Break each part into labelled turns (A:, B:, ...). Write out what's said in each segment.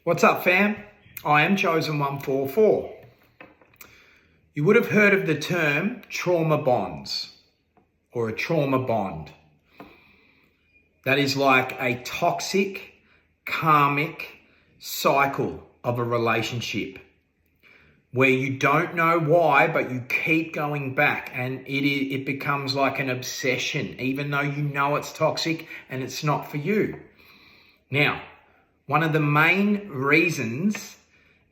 A: What's up, fam? I am Chosen144. You would have heard of the term trauma bonds or a trauma bond. That is like a toxic, karmic cycle of a relationship where you don't know why, but you keep going back and it becomes like an obsession, even though you know it's toxic and it's not for you. Now, one of the main reasons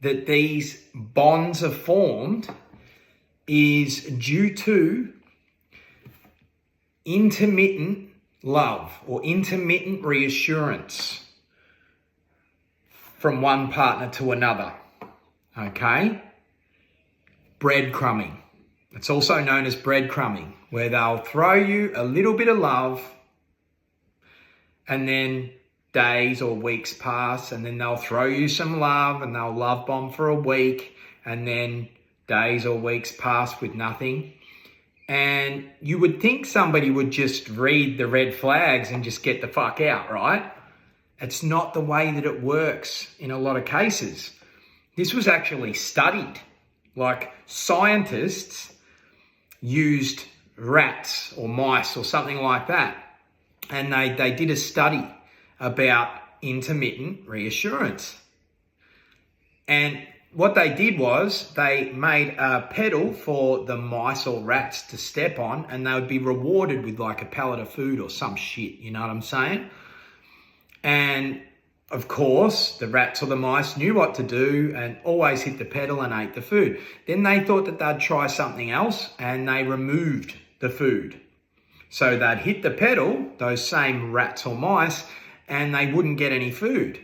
A: that these bonds are formed is due to intermittent love or intermittent reassurance from one partner to another. Okay? Breadcrumbing. It's also known as breadcrumbing, where they'll throw you a little bit of love and then days or weeks pass, and then they'll throw you some love and they'll love bomb for a week, and then days or weeks pass with nothing. And you would think somebody would just read the red flags and just get the fuck out, right? It's not the way that it works in a lot of cases. This was actually studied. Like, scientists used rats or mice or something like that, and they did a study about intermittent reassurance. And what they did was they made a pedal for the mice or rats to step on, and they would be rewarded with like a pellet of food or some shit, you know what I'm saying? And of course, the rats or the mice knew what to do and always hit the pedal and ate the food. Then they thought that they'd try something else, and they removed the food. So they'd hit the pedal, those same rats or mice, and they wouldn't get any food.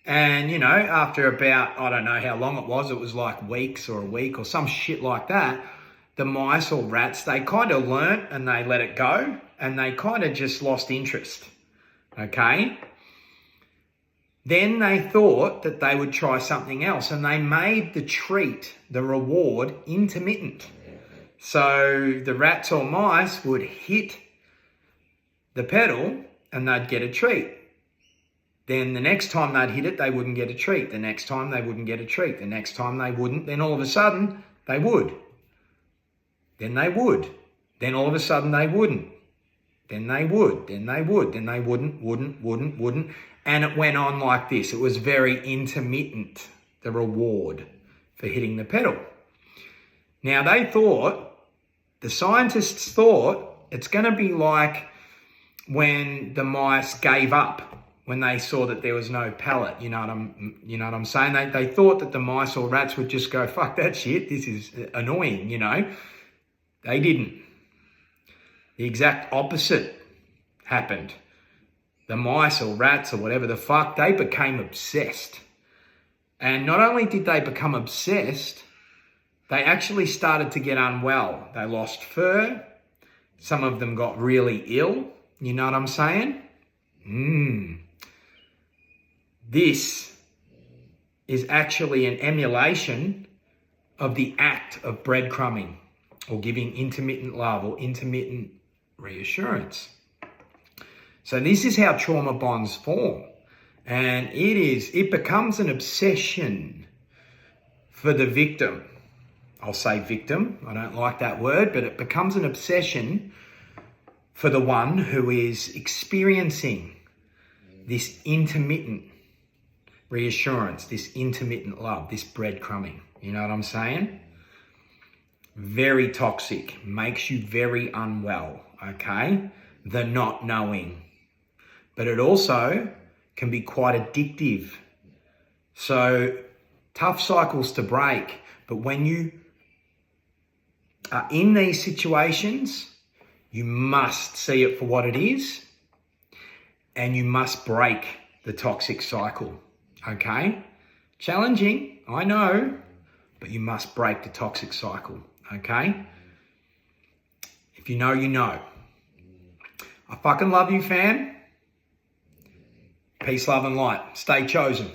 A: And, you know, after about, I don't know how long it was like weeks or a week or some shit like that, the mice or rats, they kind of learnt and they let it go, and they kind of just lost interest, okay? Then they thought that they would try something else, and they made the treat, the reward, intermittent. So the rats or mice would hit the pedal and they'd get a treat. Then the next time they'd hit it, they wouldn't get a treat. The next time they wouldn't get a treat. The next time they wouldn't. Then all of a sudden, they would. Then they would. Then all of a sudden, they wouldn't. Then they would. Then they would. Then they wouldn't. And it went on like this. It was very intermittent, the reward for hitting the pedal. Now, the scientists thought, it's going to be like when the mice gave up, when they saw that there was no pellet, you know what I'm saying? They thought that the mice or rats would just go, fuck that shit, this is annoying, you know? They didn't. The exact opposite happened. The mice or rats or whatever the fuck, they became obsessed. And not only did they become obsessed, they actually started to get unwell. They lost fur. Some of them got really ill. You know what I'm saying? This is actually an emulation of the act of breadcrumbing or giving intermittent love or intermittent reassurance. So this is how trauma bonds form. And it becomes an obsession for the victim. I'll say victim. I don't like that word, but it becomes an obsession for the one who is experiencing this intermittent reassurance, this intermittent love, this breadcrumbing. You know what I'm saying? Very toxic, makes you very unwell, okay? The not knowing. But it also can be quite addictive. So tough cycles to break. But when you are in these situations, you must see it for what it is, and you must break the toxic cycle, okay? Challenging, I know, but you must break the toxic cycle, okay? If you know, you know. I fucking love you, fam. Peace, love, and light. Stay chosen.